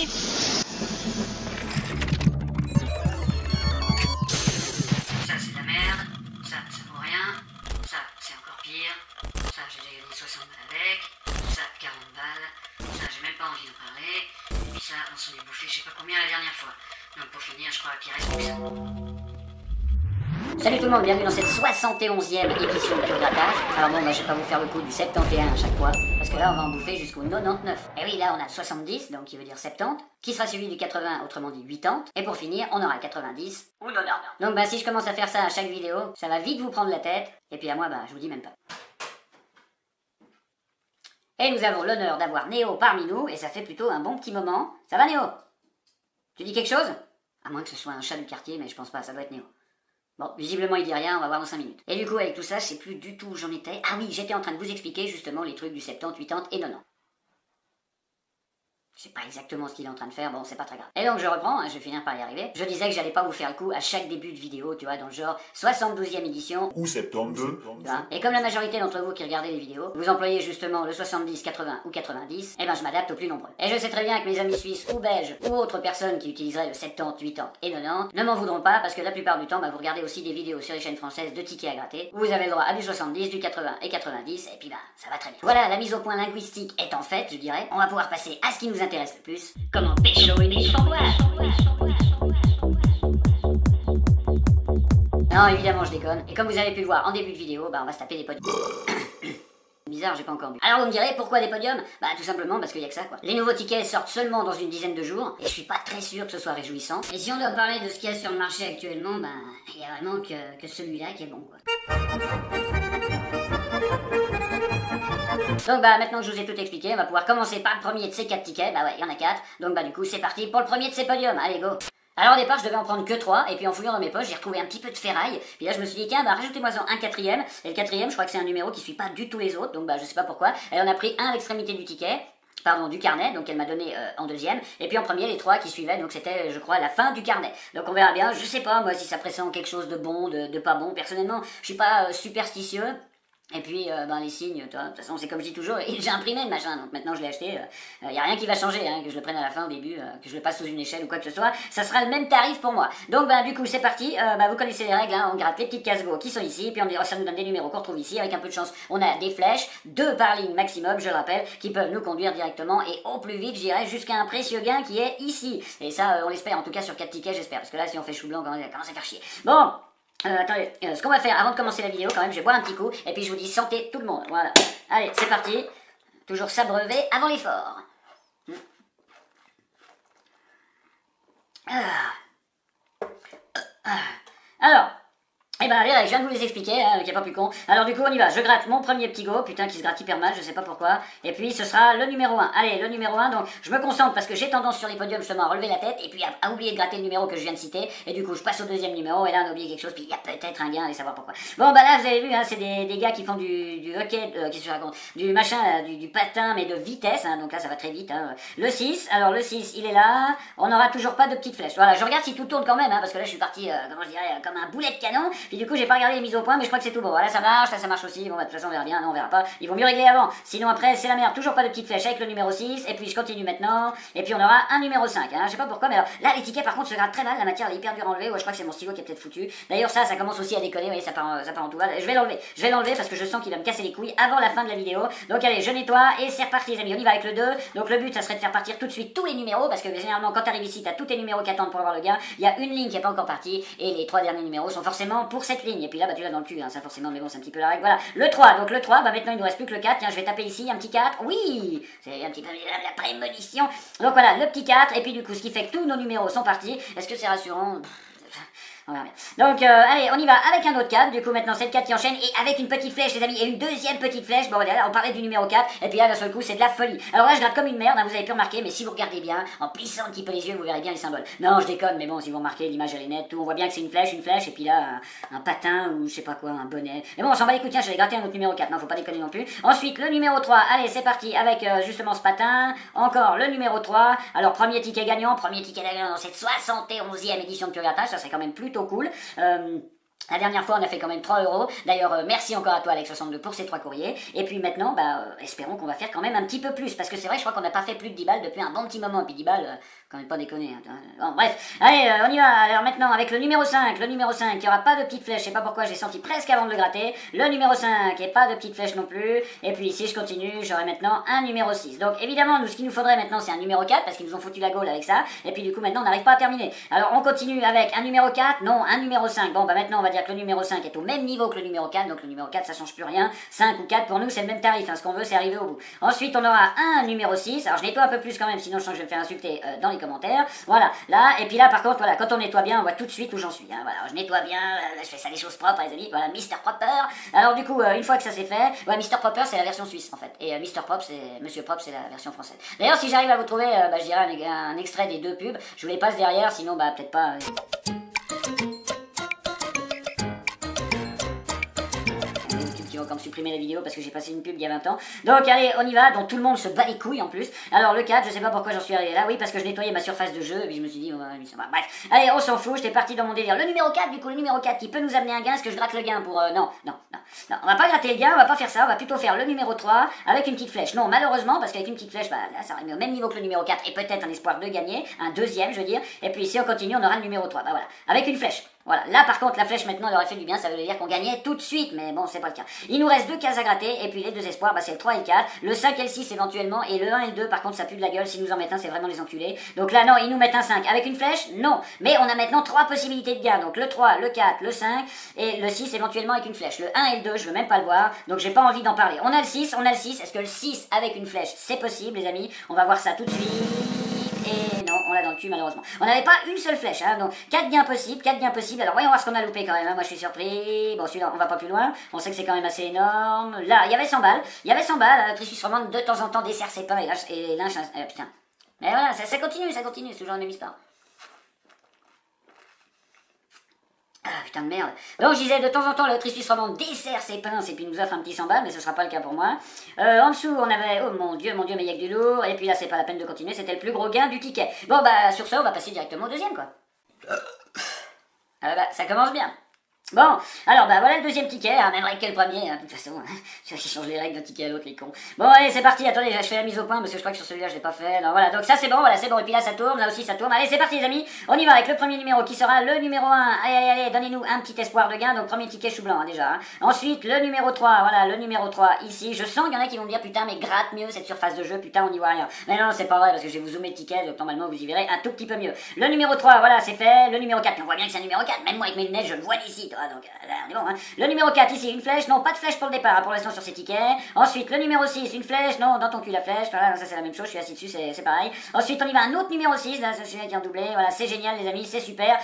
parti. Ça c'est de la merde, ça vaut rien, ça c'est encore pire, ça j'ai déjà gagné 60 balles avec, ça 40 balles, ça j'ai même pas envie d'en parler, et puis ça on s'en est bouffé je sais pas combien la dernière fois. Donc pour finir je crois qu'il reste plus que ça. Salut tout le monde, bienvenue dans cette 71e édition de Pure Grattage. Alors bon, je vais pas vous faire le coup du 71 à chaque fois, parce que là on va en bouffer jusqu'au 99. Et oui, là on a le 70, donc qui veut dire 70, qui sera suivi du 80, autrement dit 80, et pour finir, on aura le 90, ou 90. Donc si je commence à faire ça à chaque vidéo, ça va vite vous prendre la tête, et puis à moi, je vous dis même pas. Et nous avons l'honneur d'avoir Néo parmi nous, et ça fait plutôt un bon petit moment. Ça va Néo? Tu dis quelque chose? À moins que ce soit un chat du quartier, mais je pense pas, ça doit être Néo. Bon, visiblement il dit rien, on va voir dans 5 minutes. Et du coup, avec tout ça, je sais plus du tout où j'en étais. Ah oui, j'étais en train de vous expliquer justement les trucs du 70, 80 et 90. Je sais pas exactement ce qu'il est en train de faire, bon c'est pas très grave. Et donc je reprends, je vais finir par y arriver. Je disais que j'allais pas vous faire le coup à chaque début de vidéo, tu vois, dans le genre 72e édition. Ou 72. Tu vois. Et comme la majorité d'entre vous qui regardez les vidéos, vous employez justement le 70, 80 ou 90, je m'adapte aux plus nombreux. Et je sais très bien que mes amis suisses ou belges ou autres personnes qui utiliseraient le 70, 80 et 90 ne m'en voudront pas parce que la plupart du temps, vous regardez aussi des vidéos sur les chaînes françaises de tickets à gratter où vous avez le droit à du 70, du 80 et 90 et puis ça va très bien. Voilà, la mise au point linguistique étant faite, je dirais, on va pouvoir passer à ce qui nous intéresse le plus. Comment pécho et des chamboirs. Non, évidemment, je déconne. Et comme vous avez pu le voir en début de vidéo, on va se taper des podiums. Bizarre, j'ai pas encore bu. Alors vous me direz, pourquoi des podiums? Tout simplement parce qu'il y a que ça, quoi. Les nouveaux tickets sortent seulement dans une dizaine de jours, et je suis pas très sûr que ce soit réjouissant. Et si on doit parler de ce qu'il y a sur le marché actuellement, il y a vraiment que celui-là qui est bon, quoi. Donc maintenant que je vous ai tout expliqué, on va pouvoir commencer par le premier de ces 4 tickets. Il y en a 4. Donc du coup, c'est parti pour le premier de ces podiums. Allez, go. Alors au départ je devais en prendre que 3 et puis en fouillant dans mes poches j'ai retrouvé un petit peu de ferraille. Puis là je me suis dit tiens rajoutez-moi-en un quatrième. Et le quatrième je crois que c'est un numéro qui suit pas du tout les autres. Donc je sais pas pourquoi. Elle en a pris un à l'extrémité du ticket. Pardon, du carnet, donc elle m'a donné en deuxième, et puis en premier les 3 qui suivaient, donc c'était je crois la fin du carnet. Donc on verra bien, je sais pas moi si ça pressent quelque chose de bon, de pas bon. Personnellement je suis pas superstitieux. Et puis, les signes, de toute façon, c'est comme je dis toujours, et j'ai imprimé le machin, donc maintenant je l'ai acheté, y a rien qui va changer, que je le prenne à la fin, au début, que je le passe sous une échelle ou quoi que ce soit, ça sera le même tarif pour moi. Donc, du coup, c'est parti, vous connaissez les règles, on gratte les petites cases go qui sont ici, puis ça nous donne des numéros qu'on retrouve ici, avec un peu de chance, on a des flèches, 2 par ligne maximum, je le rappelle, qui peuvent nous conduire directement, et au plus vite, j'irai jusqu'à un précieux gain qui est ici. Et ça, on l'espère, en tout cas sur 4 tickets, j'espère, parce que là, si on fait chou blanc, on commence à faire chier. Bon. Attendez, ce qu'on va faire avant de commencer la vidéo, quand même, je vais boire un petit coup, et puis je vous dis santé tout le monde, voilà. Allez, c'est parti, toujours s'abreuver avant l'effort. Alors, allez, je viens de vous les expliquer, qui est pas plus con. Alors du coup, on y va. Je gratte mon premier petit go, putain, qui se gratte hyper mal, je sais pas pourquoi. Et puis, ce sera le numéro 1. Allez, le numéro 1, donc je me concentre parce que j'ai tendance sur les podiums justement à relever la tête et puis à oublier de gratter le numéro que je viens de citer. Et du coup, je passe au deuxième numéro et là, on a oublié quelque chose, puis il y a peut-être un gain, allez savoir pourquoi. Bon, là, vous avez vu, c'est des gars qui font du hockey, qu'est-ce que je raconte? Du machin, du patin, mais de vitesse, donc là, ça va très vite. Le 6, alors le 6, il est là. On n'aura toujours pas de petites flèches. Voilà, je regarde si tout tourne quand même, parce que là, je suis parti, comment je dirais, comme un boulet de canon. Puis du coup, j'ai pas regardé les mises au point, mais je crois que c'est tout bon. Là ça marche aussi. Bon, de toute façon, on verra bien. Non, on verra pas. Ils vont mieux régler avant. Sinon, après, c'est la merde. Toujours pas de petite flèche avec le numéro 6. Et puis, je continue maintenant. Et puis, on aura un numéro 5. Je sais pas pourquoi, mais alors là, les tickets, par contre, se grattent très mal. La matière, elle est hyper dure à enlever. Ouais, je crois que c'est mon stylo qui est peut-être foutu. D'ailleurs, ça commence aussi à déconner. Vous voyez, ça part en tout. Je vais l'enlever parce que je sens qu'il va me casser les couilles avant la fin de la vidéo. Donc, allez, je nettoie et c'est reparti, les amis. On y va avec le 2. Donc, le but, ça serait de faire partir tout de suite tous les numéros parce que généralement, quand t'arrives ici, t'as tous tes numéros qui attendent pour avoir le gain. Il y a une ligne qui est pas encore partie et les 3 derniers numéros sont forcément pour cette ligne. Et puis là, tu l'as dans le cul, ça forcément, mais bon, c'est un petit peu la règle. Voilà, le 3, donc le 3, maintenant il nous reste plus que le 4. Tiens, je vais taper ici, un petit 4. Oui, c'est un petit peu la prémonition. Donc voilà, le petit 4, et puis du coup, ce qui fait que tous nos numéros sont partis. Est-ce que c'est rassurant? Voilà. Donc allez, on y va avec un autre 4. Du coup maintenant c'est le 4 qui enchaîne et avec une petite flèche les amis et une deuxième petite flèche. Bon là on parlait du numéro 4 et puis là d'un seul coup c'est de la folie. Alors là je gratte comme une merde, vous avez pu remarquer, mais si vous regardez bien, en plissant un petit peu les yeux vous verrez bien les symboles. Non je déconne, mais bon si vous remarquez l'image elle est nette, tout, on voit bien que c'est une flèche et puis là un patin ou je sais pas quoi, un bonnet. Mais bon on s'en bat les couilles, tiens je vais gratter un autre numéro 4, non faut pas déconner non plus. Ensuite le numéro 3, allez c'est parti avec justement ce patin, encore le numéro 3. Alors premier ticket gagnant dans cette 71e édition de Pure Grattage, ça c'est quand même plutôt cool. La dernière fois, on a fait quand même 3 euros. D'ailleurs, merci encore à toi, Alex62, pour ces 3 courriers. Et puis maintenant, espérons qu'on va faire quand même un petit peu plus. Parce que c'est vrai, je crois qu'on n'a pas fait plus de 10 balles depuis un bon petit moment. Et puis 10 balles, quand même pas déconner. Hein. Bon, bref. Allez, on y va. Alors maintenant, avec le numéro 5. Le numéro 5, il n'y aura pas de petite flèche. Je sais pas pourquoi, j'ai senti presque avant de le gratter. Le numéro 5, et pas de petite flèche non plus. Et puis si je continue, j'aurai maintenant un numéro 6. Donc évidemment, nous, ce qu'il nous faudrait maintenant, c'est un numéro 4. Parce qu'ils nous ont foutu la gaule avec ça. Et puis du coup, maintenant, on n'arrive pas à terminer. Alors on continue avec un numéro 4. Non, un numéro 5. Bon, maintenant, on va dire que le numéro 5 est au même niveau que le numéro 4, donc le numéro 4 ça change plus rien, 5 ou 4 pour nous c'est le même tarif, hein. Ce qu'on veut c'est arriver au bout. Ensuite on aura un numéro 6, alors je nettoie un peu plus quand même, sinon je sens que je vais me faire insulter dans les commentaires, voilà, là, et puis là par contre, voilà, quand on nettoie bien, on voit tout de suite où j'en suis, hein. Voilà, je nettoie bien, là, je fais ça des choses propres les amis, voilà, Mister Proper, alors du coup, une fois que ça c'est fait, ouais, Mister Proper c'est la version suisse en fait, et Mister Propre c'est, Monsieur Propre c'est la version française. D'ailleurs si j'arrive à vous trouver, je dirais un extrait des 2 pubs, je vous les passe derrière, sinon peut-être pas... qui vont comme supprimer la vidéo parce que j'ai passé une pub il y a 20 ans. Donc allez, on y va, donc tout le monde se bat les couilles en plus. Alors le 4, je sais pas pourquoi j'en suis arrivé là, oui parce que je nettoyais ma surface de jeu et puis je me suis dit, bref, allez on s'en fout, j'étais parti dans mon délire. Le numéro 4 du coup, le numéro 4 qui peut nous amener un gain, est-ce que je gratte le gain pour... Non, on va pas gratter le gain, on va pas faire ça, on va plutôt faire le numéro 3 avec une petite flèche. Non, malheureusement, parce qu'avec une petite flèche, là, ça aurait mis au même niveau que le numéro 4 et peut-être un espoir de gagner, un deuxième je veux dire, et puis si on continue on aura le numéro 3, voilà, avec une flèche. Voilà, là par contre la flèche maintenant elle aurait fait du bien, ça veut dire qu'on gagnait tout de suite, mais bon c'est pas le cas. Il nous reste 2 cases à gratter, et puis les 2 espoirs, c'est le 3 et le 4, le 5 et le 6 éventuellement, et le 1 et le 2 par contre ça pue de la gueule, si nous en mettent un c'est vraiment les enculés. Donc là non, ils nous mettent un 5 avec une flèche, non, mais on a maintenant 3 possibilités de gain, donc le 3, le 4, le 5, et le 6 éventuellement avec une flèche. Le 1 et le 2 je veux même pas le voir, donc j'ai pas envie d'en parler. On a le 6, est-ce que le 6 avec une flèche c'est possible les amis? On va voir ça tout de suite. Et non, on l'a dans le cul malheureusement. On n'avait pas une seule flèche, hein, donc 4 gains possibles, 4 gains possibles. Alors voyons voir ce qu'on a loupé quand même, hein. Moi je suis surpris. Bon celui-là, on va pas plus loin, on sait que c'est quand même assez énorme. Là, il y avait 100 balles, Trisus Romande de temps en temps dessert ses pains et lynche, putain. Mais voilà, ça continue, c'est toujours la même histoire. Ah putain de merde. Donc je disais de temps en temps le Trisus Romande dessert ses pinces et puis nous offre un petit 100 balles, mais ce sera pas le cas pour moi. En dessous on avait, oh mon dieu, mais il y a que du lourd, et puis là c'est pas la peine de continuer, c'était le plus gros gain du ticket. Bon sur ça on va passer directement au deuxième quoi. Ça commence bien. Bon, alors voilà le deuxième ticket, hein, même règle que le premier, hein, de toute façon, ceux qui changent les règles d'un ticket à l'autre, les cons. Bon allez c'est parti, attendez, je fais la mise au point parce que je crois que sur celui-là je l'ai pas fait, non voilà, donc ça c'est bon, et puis là ça tourne, là aussi ça tourne, allez c'est parti les amis, on y va avec le premier numéro qui sera le numéro 1, allez, donnez-nous un petit espoir de gain, donc premier ticket chou blanc hein, déjà, hein. Ensuite le numéro 3, voilà, le numéro 3 ici, je sens qu'il y en a qui vont me dire putain mais gratte mieux cette surface de jeu, putain on n'y voit rien, mais non c'est pas vrai parce que je vais vous zoomer le ticket, donc normalement vous y verrez un tout petit peu mieux. Le numéro 3, voilà c'est fait, le numéro 4, on voit bien que c'est un numéro 4, même moi avec mes lunettes je le vois d'ici, toi, donc on est bon, hein. Le numéro 4 ici, une flèche, non pas de flèche pour le départ hein, pour l'instant sur ces tickets. Ensuite le numéro 6, une flèche, non dans ton cul la flèche, voilà ça c'est la même chose, je suis assis dessus, c'est pareil. Ensuite on y va un autre numéro 6, là c'est celui qui est en doublé, voilà c'est génial les amis, c'est super.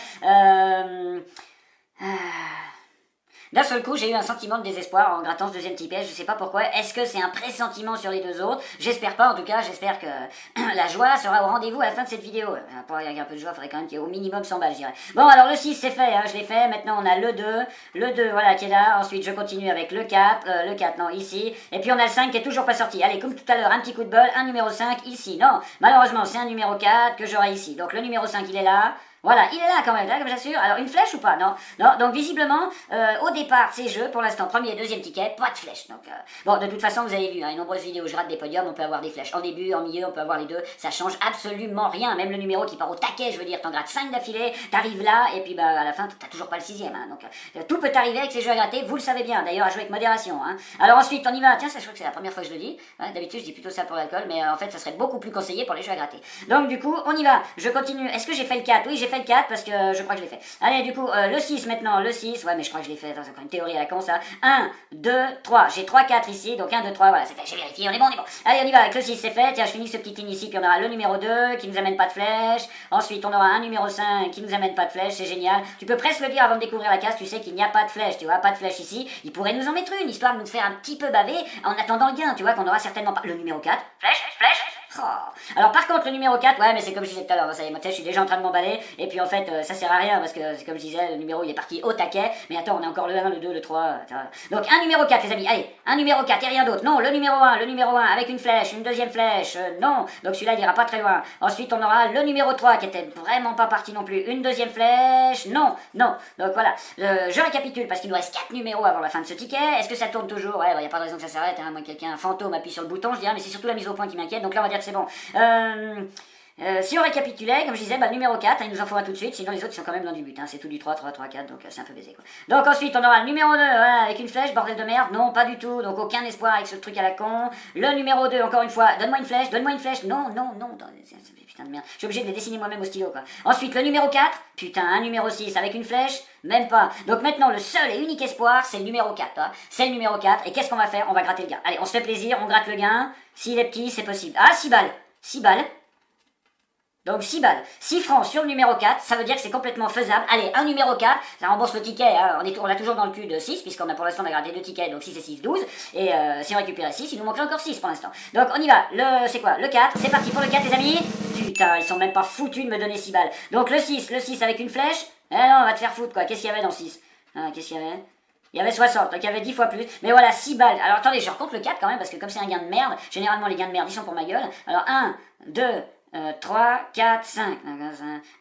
D'un seul coup, j'ai eu un sentiment de désespoir en grattant ce deuxième ticket, je sais pas pourquoi, est-ce que c'est un pressentiment sur les 2 autres? J'espère pas en tout cas, j'espère que la joie sera au rendez-vous à la fin de cette vidéo. Pour avoir un peu de joie, il faudrait quand même qu'il y ait au minimum 100 balles, je dirais. Bon, alors le 6 c'est fait, hein, je l'ai fait, maintenant on a le 2 voilà qui est là, ensuite je continue avec le 4, non ici, et puis on a le 5 qui est toujours pas sorti. Allez, comme tout à l'heure, un petit coup de bol, un numéro 5 ici, non, malheureusement c'est un numéro 4 que j'aurai ici, donc le numéro 5 il est là. Voilà, il est là quand même, là, comme j'assure. Alors, une flèche ou pas? Non. Donc visiblement, au départ, ces jeux, pour l'instant, premier et deuxième ticket, pas de flèche. Donc, bon, de toute façon, vous avez vu, hein, une nombreuses vidéos, je rate des podiums, on peut avoir des flèches en début, en milieu, on peut avoir les 2. Ça change absolument rien. Même le numéro qui part au taquet, je veux dire, t'en grattes 5 d'affilée, t'arrives là, et puis à la fin, t'as toujours pas le 6e. Hein, donc, tout peut arriver avec ces jeux à gratter, vous le savez bien. D'ailleurs, à jouer avec modération. Hein. Alors ensuite, on y va. Tiens, ça, je crois que c'est la première fois que je le dis. Hein, d'habitude, je dis plutôt ça pour l'alcool, mais en fait, ça serait beaucoup plus conseillé pour les jeux à gratter. Donc, du coup, on y va. Je continue. Est-ce que j'ai fait le 4? Oui, j'ai fait le 4 parce que je crois que je l'ai fait. Allez, du coup, le 6 maintenant, le 6. Ouais, mais je crois que je l'ai fait. Attends, c'est encore une théorie à la con, ça. 1, 2, 3. J'ai 3, 4 ici. Donc 1, 2, 3. Voilà, c'est fait. J'ai vérifié. On est bon. Allez, on y va. Avec le 6, c'est fait. Tiens, je finis ce petit ligne ici. Puis on aura le numéro 2 qui nous amène pas de flèche. Ensuite, on aura un numéro 5 qui nous amène pas de flèche. C'est génial. Tu peux presque le dire avant de découvrir la case. Tu sais qu'il n'y a pas de flèche. Tu vois, pas de flèche ici. Il pourrait nous en mettre une, histoire de nous faire un petit peu baver en attendant le gain. Tu vois, qu'on aura certainement pas. Le numéro 4. Flèche, flèche. Oh. Alors par contre le numéro 4, ouais mais c'est comme je disais tout à l'heure, ça y est, moi je suis déjà en train de m'emballer, et puis en fait ça sert à rien parce que c'est comme je disais, le numéro il est parti au taquet, mais attends on a encore le 1, le 2, le 3, donc un numéro 4 les amis, allez, un numéro 4 et rien d'autre, non, le numéro 1 avec une flèche, une deuxième flèche, non, donc celui-là il ira pas très loin, ensuite on aura le numéro 3 qui était vraiment pas parti non plus, une deuxième flèche, non, non, donc voilà, je récapitule parce qu'il nous reste 4 numéros avant la fin de ce ticket, est-ce que ça tourne toujours? Ouais, il y a pas de raison que ça s'arrête, hein, moi quelqu'un, un fantôme appuie sur le bouton, je dirais, mais c'est surtout la mise au point qui m'inquiète, donc là on va dire que c'est bon. Si on récapitulait, comme je disais, le numéro 4, il nous en faut un tout de suite, sinon les autres ils sont quand même dans du but, hein, c'est tout du 3, 3, 3, 4, donc c'est un peu baisé quoi. Donc ensuite on aura le numéro 2, avec une flèche, bordel de merde, non pas du tout, donc aucun espoir avec ce truc à la con. Le numéro 2, encore une fois, donne-moi une flèche, non, non, non, putain de merde, je suis obligé de les dessiner moi-même au stylo quoi. Ensuite le numéro 4, putain, un numéro 6 avec une flèche, même pas. Donc maintenant le seul et unique espoir c'est le numéro 4, hein. C'est le numéro 4, et qu'est-ce qu'on va faire? On va gratter le gain. Allez, on se fait plaisir, on gratte le gain, s'il est petit c'est possible. Ah, 6 balles, 6 balles. Donc 6 balles, 6 francs sur le numéro 4, ça veut dire que c'est complètement faisable. Allez, un numéro 4, ça rembourse le ticket, hein. On a toujours dans le cul de 6, puisqu'on a pour l'instant gratté 2 tickets, donc 6 et 6, 12. Et si on récupérait 6, il nous manquerait encore 6 pour l'instant. Donc on y va, c'est quoi? Le 4, c'est parti pour le 4 les amis. Putain, ils sont même pas foutus de me donner 6 balles. Donc le 6 avec une flèche. Eh non, on va te faire foutre quoi, qu'est-ce qu'il y avait dans 6? Qu'est-ce qu'il y avait? Il y avait 60, donc il y avait 10 fois plus. Mais voilà, 6 balles. Alors attendez, je recompte le 4 quand même, parce que comme c'est un gain de merde, généralement les gains de merde, ils sont pour ma gueule. Alors 1, 2... 3, 4, 5.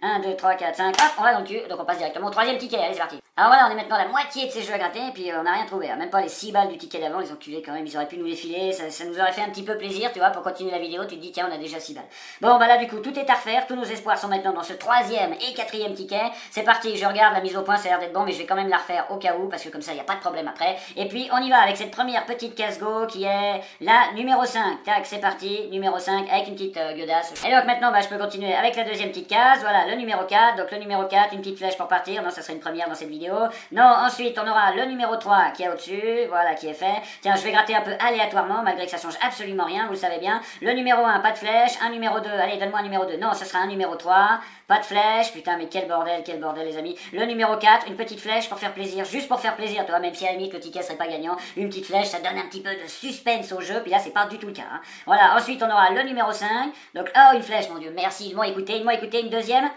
1, 2, 3, 4, 5. Hop, on va dans le cul. Donc on passe directement au troisième ticket. Allez, c'est parti. Alors voilà, on est maintenant à la moitié de ces jeux à gratter. Et puis on n'a rien trouvé. Même pas les 6 balles du ticket d'avant. Les enculés quand même. Ils auraient pu nous les filer. Ça nous aurait fait un petit peu plaisir, tu vois, pour continuer la vidéo. Tu te dis, tiens, on a déjà 6 balles. Bon, bah là, du coup, tout est à refaire. Tous nos espoirs sont maintenant dans ce troisième et quatrième ticket. C'est parti. Je regarde la mise au point. Ça a l'air d'être bon. Mais je vais quand même la refaire au cas où. Parce que comme ça, il n'y a pas de problème après. Et puis on y va avec cette première petite casse-go qui est la numéro 5. Tac, c'est parti. Numéro 5 avec une petite gueudasse. Et donc maintenant, bah, je peux continuer avec la deuxième petite case, voilà, le numéro 4, donc le numéro 4, une petite flèche pour partir, non, ça serait une première dans cette vidéo, non, ensuite on aura le numéro 3 qui est au-dessus, voilà, qui est fait, tiens, je vais gratter un peu aléatoirement, malgré que ça change absolument rien, vous le savez bien, le numéro 1, pas de flèche, un numéro 2, allez, donne-moi un numéro 2, non, ce sera un numéro 3, pas de flèche, putain, mais quel bordel les amis, le numéro 4, une petite flèche pour faire plaisir, juste pour faire plaisir, toi, même si à la limite le ticket serait pas gagnant, une petite flèche, ça donne un petit peu de suspense au jeu, puis là c'est pas du tout le cas, hein. Voilà, ensuite on aura le numéro 5, donc, oh, une flèche, mon dieu, merci, ils m'ont écouté, une deuxième?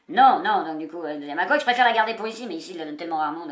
Non, non, donc du coup, une deuxième. À quoi je préfère la garder pour ici, mais ici, il la donne tellement rarement,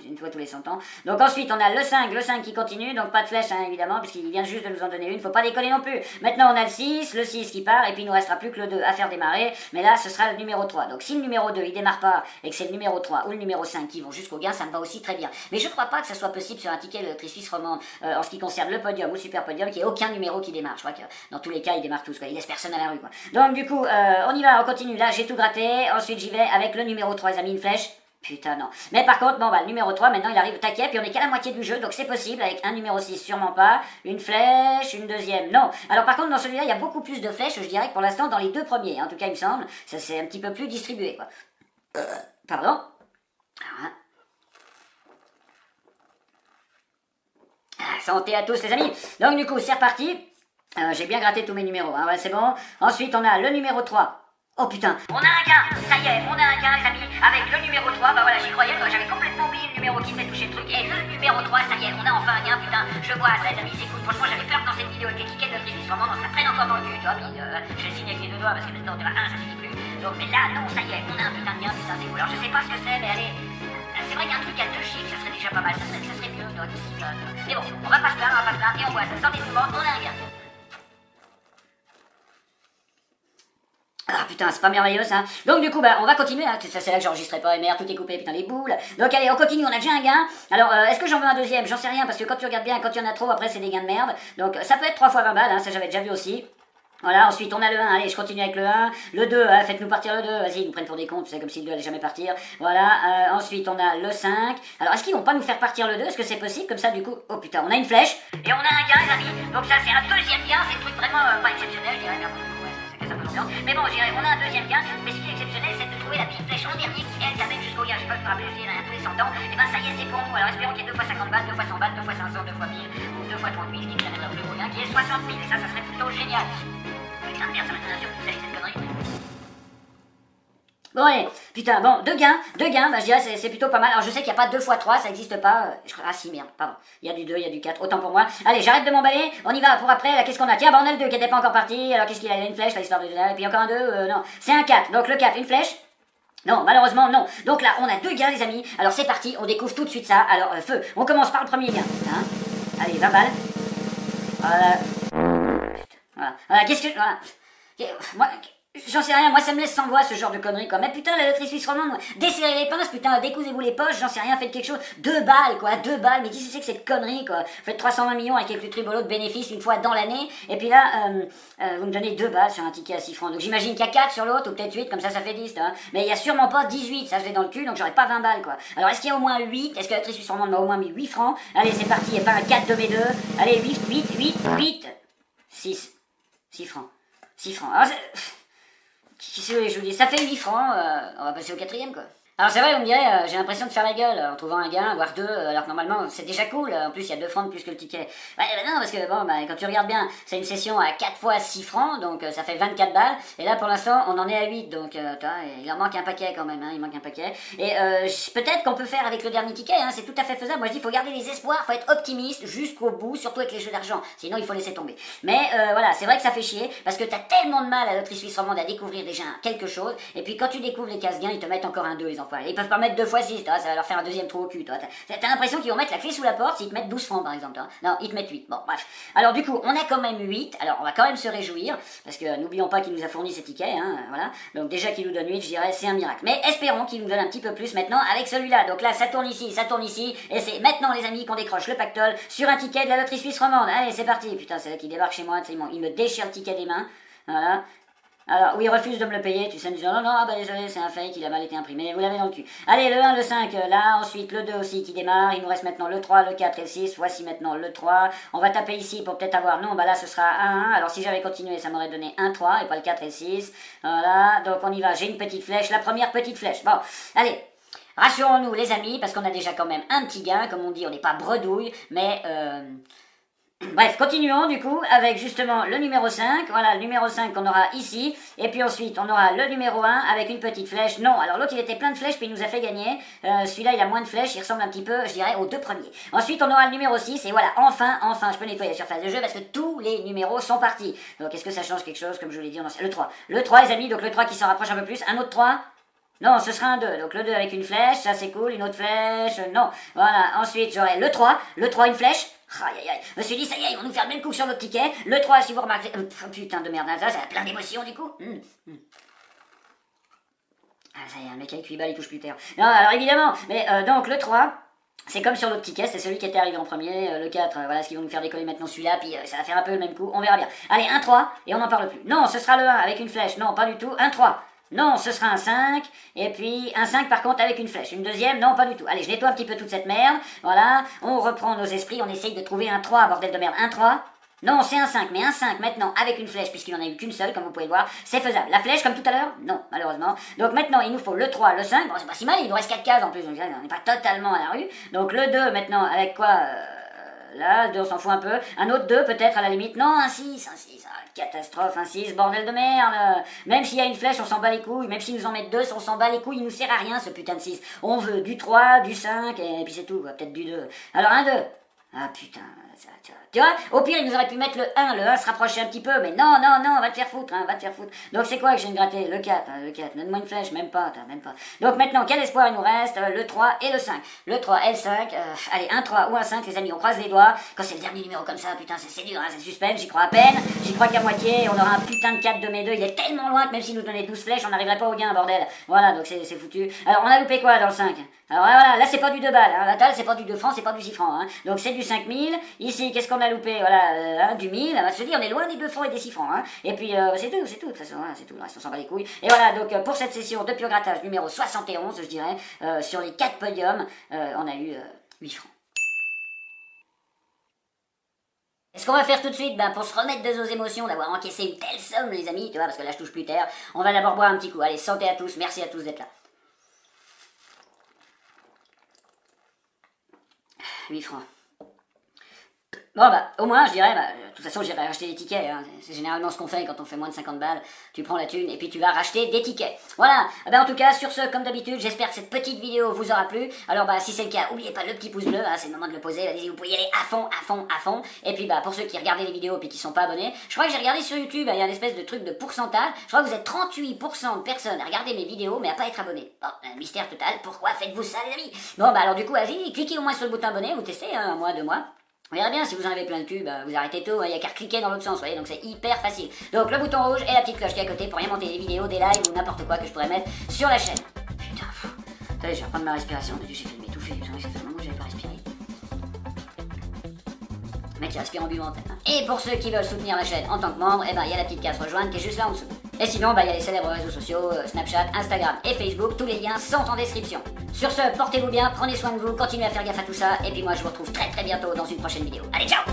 une fois tous les 100 ans. Donc ensuite, on a le 5 qui continue, donc pas de flèche, hein, évidemment, puisqu'il vient juste de nous en donner une, faut pas déconner non plus. Maintenant, on a le 6 qui part, et puis il nous restera plus que le 2 à faire démarrer, mais là, ce sera le numéro 3. Donc si le numéro 2, il démarre pas, et que c'est le numéro 3 ou le numéro 5 qui vont jusqu'au gain, ça me va aussi très bien. Mais je crois pas que ça soit possible sur un ticket de loterie suisse romande, en ce qui concerne le podium ou le super podium, qu'il n'y ait aucun numéro qui démarre. Je crois que dans tous les cas, ils démarrent tous, quoi. Ils laissent personne à la rue, quoi. Donc du coup, on y va, on continue. Là, j'ai tout gratté, ensuite j'y vais avec le numéro 3, les amis, une flèche. Putain, non. Mais par contre, bon, bah, le numéro 3, maintenant, il arrive au taquet, puis on est qu'à la moitié du jeu, donc c'est possible, avec un numéro 6, sûrement pas, une flèche, une deuxième, non. Alors, par contre, dans celui-là, il y a beaucoup plus de flèches, je dirais, que pour l'instant, dans les deux premiers, en tout cas, il me semble, ça c'est un petit peu plus distribué, quoi. Pardon? Santé à tous, les amis. Donc, du coup, c'est reparti. J'ai bien gratté tous mes numéros, hein, ouais, c'est bon. Ensuite, on a le numéro 3. Oh putain, on a un gain, ça y est, on a un gain les amis, avec le numéro 3, bah voilà j'y croyais, j'avais complètement oublié le numéro qui fait toucher le truc, et le numéro 3, ça y est, on a enfin un gain, putain, je vois ça les amis, c'est cool, franchement j'avais peur que dans cette vidéo avec les tickets de notre on se la prenne encore dans le cul, tu vois, puis je le signe avec les deux doigts parce que maintenant, 1 ça suffit plus, donc mais là non, ça y est, on a un putain de gain, putain c'est cool, alors je sais pas ce que c'est, mais allez, c'est vrai qu'il y a un truc à 2 chiffres, ça serait déjà pas mal, ça serait mieux, mais bon, on va pas se plaindre, et on voit ça, sortez tout le monde, on a un gain. Ah putain, c'est pas merveilleux ça. Donc du coup, bah on va continuer, hein. Ça c'est là que j'enregistrais pas, et merde, tout est coupé, putain les boules. Donc allez, on continue, on a déjà un gain. Alors, est-ce que j'en veux un deuxième? J'en sais rien, parce que quand tu regardes bien, quand il y en a trop, après c'est des gains de merde. Donc ça peut être 3 fois 20 balles, hein, ça j'avais déjà vu aussi. Voilà, ensuite on a le 1, allez je continue avec le 1, le 2, faites-nous partir le 2, vas-y ils nous prennent pour des cons, c'est comme si le 2 allait jamais partir, voilà, ensuite on a le 5, alors est-ce qu'ils vont pas nous faire partir le 2, est-ce que c'est possible, comme ça du coup, oh putain, on a une flèche, et on a un gain les amis, donc ça c'est un deuxième gain, c'est un truc vraiment pas exceptionnel, je dirais, mais bon, je dirais, on a un deuxième gain, mais ce qui est exceptionnel, c'est de trouver la petite flèche en dernier qui, elle, t'amène jusqu'au gain. Je sais pas si vous vous rappelez, je dis, il y en a tous les 100 ans, et ben ça y est, c'est pour nous. Alors espérons qu'il y ait 2 fois 50 balles, 2 fois 100 balles, 2 fois 500, 2 fois 1000, ou 2 fois 30 000, ce qui nous amènera au plus gros gain, qui est 60 000, et ça serait plutôt génial. Putain de merde, ça m'étonne sur tout ça, cette connerie. Bon allez, putain, bon, deux gains, bah je dirais c'est plutôt pas mal. Alors je sais qu'il n'y a pas 2 x 3, ça n'existe pas. Ah si, merde, pardon. Il y a du 2, il y a du 4, autant pour moi. Allez, j'arrête de m'emballer, on y va pour après, là qu'est-ce qu'on a? Tiens, bah on a le 2 qui n'était pas encore parti, alors qu'est-ce qu'il a? Il a une flèche, là, histoire de... Et puis encore un 2, non. C'est un 4, donc le 4, une flèche. Non, malheureusement, non. Donc là, on a 2 gains, les amis. Alors c'est parti, on découvre tout de suite ça. Alors, feu, on commence par le premier gain. Hein, allez, 20 balles. Voilà. Voilà, qu'est-ce que... Voilà. Moi... J'en sais rien, moi ça me laisse sans voix ce genre de conneries quoi. Mais putain, la loterie suisse romande, desserrez les pinces, putain, décousez-vous les poches, j'en sais rien, faites quelque chose. 2 balles quoi, 2 balles, mais qui c'est que cette connerie quoi? Faites 320 millions avec quelques tribolos de bénéfices une fois dans l'année, et puis là, vous me donnez 2 balles sur un ticket à 6 francs. Donc j'imagine qu'il y a 4 sur l'autre, ou peut-être 8, comme ça fait 10, hein. Mais il y a sûrement pas 18, ça je l'ai dans le cul, donc j'aurais pas 20 balles quoi. Alors est-ce qu'il y a au moins 8? Est-ce que la loterie suisse romande m'a au moins mis 8 francs? Allez, c'est parti, il n'y a pas un 4 de mes 2. Allez, 8, 6 francs. 6 francs. Alors, qu'est-ce que je vous dis? Ça fait 8 francs, on va passer au 4e quoi. Alors c'est vrai, vous me direz, j'ai l'impression de faire la gueule en trouvant un gain, voire 2, alors que normalement c'est déjà cool, en plus il y a 2 francs de plus que le ticket. Ouais, bah non, parce que bon, bah, quand tu regardes bien, c'est une session à 4 fois 6 francs, donc ça fait 24 balles, et là pour l'instant on en est à 8, donc il en manque un paquet quand même, hein, il manque un paquet. Et peut-être qu'on peut faire avec le dernier ticket, hein, c'est tout à fait faisable. Moi je dis, il faut garder les espoirs, faut être optimiste jusqu'au bout, surtout avec les jeux d'argent, sinon il faut laisser tomber. Mais voilà, c'est vrai que ça fait chier, parce que t'as tellement de mal à la loterie suisse romande à découvrir déjà quelque chose, et puis quand tu découvres les casse-gains, ils te mettent encore un 2 les enfants. Ils peuvent pas mettre 2 x 6, ça va leur faire un deuxième trou au cul, toi. T'as l'impression qu'ils vont mettre la clé sous la porte s'ils te mettent 12 francs, par exemple, toi. Non, ils te mettent 8. Bon, bref. Alors, du coup, on a quand même 8. Alors, on va quand même se réjouir, parce que n'oublions pas qu'il nous a fourni ces tickets, hein, voilà. Donc, déjà qu'il nous donne 8, je dirais, c'est un miracle. Mais espérons qu'il nous donne un petit peu plus maintenant avec celui-là. Donc là, ça tourne ici, et c'est maintenant, les amis, qu'on décroche le pactole sur un ticket de la loterie suisse romande. Allez, c'est parti. Putain, c'est là qu'il débarque chez moi, il me déchire le ticket des mains. Voilà. Alors, oui, il refuse de me le payer, tu sais, me disant, non, bah désolé, c'est un fake, il a mal été imprimé, vous l'avez dans le cul. Allez, le 1, le 5, là, ensuite le 2 aussi qui démarre, il nous reste maintenant le 3, le 4 et le 6, voici maintenant le 3. On va taper ici pour peut-être avoir, non, bah là, ce sera 1, alors si j'avais continué, ça m'aurait donné 1, 3, et pas le 4 et le 6. Voilà, donc on y va, j'ai une petite flèche, la première petite flèche. Bon, allez. Rassurons-nous les amis, parce qu'on a déjà quand même un petit gain, comme on dit, on n'est pas bredouille, mais bref, continuons du coup avec justement le numéro 5, voilà le numéro 5 qu'on aura ici, et puis ensuite on aura le numéro 1 avec une petite flèche. Non, alors l'autre il était plein de flèches puis il nous a fait gagner, celui-là il a moins de flèches, il ressemble un petit peu je dirais aux 2 premiers. Ensuite on aura le numéro 6 et voilà, enfin je peux nettoyer la surface de jeu parce que tous les numéros sont partis. Donc est-ce que ça change quelque chose comme je vous l'ai dit, le 3 les amis, donc le 3 qui s'en rapproche un peu plus, un autre 3. Non, ce sera un 2, donc le 2 avec une flèche, ça c'est cool, une autre flèche, non. Voilà, ensuite j'aurai le 3 une flèche. Aïe aïe aïe, je me suis dit ça y est, ils vont nous faire le même coup sur notre ticket. Le 3 si vous remarquez, putain de merde, ça a plein d'émotions du coup. Ah ça y est, un mec avec 8 balles il touche plus terre. Non, alors évidemment, mais donc le 3... c'est comme sur l'autre ticket, c'est celui qui était arrivé en premier, le 4, voilà ce qu'ils vont nous faire décoller maintenant celui-là, puis ça va faire un peu le même coup, on verra bien. Allez, un 3, et on n'en parle plus. Non, ce sera le 1 avec une flèche, non, pas du tout, un 3. Non, ce sera un 5, et puis un 5 par contre avec une flèche. Une deuxième, non, pas du tout. Allez, je nettoie un petit peu toute cette merde, voilà, on reprend nos esprits, on essaye de trouver un 3, bordel de merde, un 3. Non, c'est un 5, mais un 5 maintenant avec une flèche, puisqu'il n'en a eu qu'une seule, comme vous pouvez le voir, c'est faisable. La flèche, comme tout à l'heure? Non, malheureusement. Donc maintenant, il nous faut le 3, le 5, bon, c'est pas si mal, il nous reste 4 cases en plus, donc on n'est pas totalement à la rue. Donc le 2 maintenant, avec quoi là, le 2 on s'en fout un peu. Un autre 2 peut-être à la limite. Non, un 6, catastrophe, un 6, bordel de merde. Même s'il y a une flèche, on s'en bat les couilles. Même s'ils nous en mettent 2, on s'en bat les couilles. Il nous sert à rien ce putain de 6. On veut du 3, du 5, et puis c'est tout, peut-être du 2. Alors un 2. Ah putain, tu vois, au pire, ils nous auraient pu mettre le 1 se rapprochait un petit peu, mais non, va te faire foutre, va te faire foutre. Donc c'est quoi que je viens de gratter? Le 4, donne-moi une flèche, même pas. Donc maintenant, quel espoir il nous reste? Le 3 et le 5. Le 3 et le 5, allez, un 3 ou un 5, les amis, on croise les doigts. Quand c'est le dernier numéro comme ça, putain, c'est dur, c'est le suspense, j'y crois à peine. J'y crois qu'à moitié, on aura un putain de 4 de mes 2, il est tellement loin que même s'il nous donnait 12 flèches, on n'arriverait pas au gain, bordel. Voilà, donc c'est foutu. Alors on a loupé quoi dans le 5? Alors voilà, là c'est pas du 2 balles, hein. La taille c'est pas du 2 francs, c'est pas du 6 francs, hein. Donc c'est du 5000, ici qu'est-ce qu'on a loupé? Voilà, du 1000, on va se dire on est loin des 2 francs et des 6 francs, hein. Et puis c'est tout, de toute façon, hein, c'est tout, le reste on s'en bat les couilles. Et voilà, donc pour cette session de pur grattage numéro 71, je dirais, sur les 4 podiums, on a eu 8 francs. Et ce qu'on va faire tout de suite, pour se remettre de nos émotions, d'avoir encaissé une telle somme les amis, tu vois, parce que là je touche plus terre, on va d'abord boire un petit coup. Allez, santé à tous, merci à tous d'être là. 8 francs. Bon bah, au moins je dirais, de toute façon j'irai acheter des tickets, hein. C'est généralement ce qu'on fait quand on fait moins de 50 balles, tu prends la thune et puis tu vas racheter des tickets. Voilà, en tout cas sur ce, comme d'habitude, j'espère que cette petite vidéo vous aura plu. Alors si c'est le cas, n'oubliez pas le petit pouce bleu, hein, c'est le moment de le poser, allez-y, vous pouvez y aller à fond, à fond, à fond. Et puis pour ceux qui regardent les vidéos et qui sont pas abonnés, je crois que j'ai regardé sur YouTube, il y a une espèce de truc de pourcentage, je crois que vous êtes 38% de personnes à regarder mes vidéos mais à pas être abonnés. Bon, mystère total, pourquoi faites-vous ça les amis? Bon alors du coup, allez-y, cliquez au moins sur le bouton abonné, vous testez, hein, un mois, 2 mois. Vous verrez bien, si vous en avez plein de cul, vous arrêtez tôt, il n'y a qu'à cliquer dans l'autre sens, vous voyez, donc c'est hyper facile. Donc le bouton rouge et la petite cloche qui est à côté pour rien monter des vidéos, des lives ou n'importe quoi que je pourrais mettre sur la chaîne. Putain, attendez, je vais reprendre ma respiration, j'ai fait m'étouffer, ça fait un moment que j'avais pas respiré. Le mec qui respire en buvant, Et pour ceux qui veulent soutenir la chaîne en tant que membre, il y a la petite case rejoindre qui est juste là en dessous. Et sinon, il y a les célèbres réseaux sociaux, Snapchat, Instagram et Facebook, tous les liens sont en description. Sur ce, portez-vous bien, prenez soin de vous, continuez à faire gaffe à tout ça, et puis moi je vous retrouve très bientôt dans une prochaine vidéo. Allez, ciao!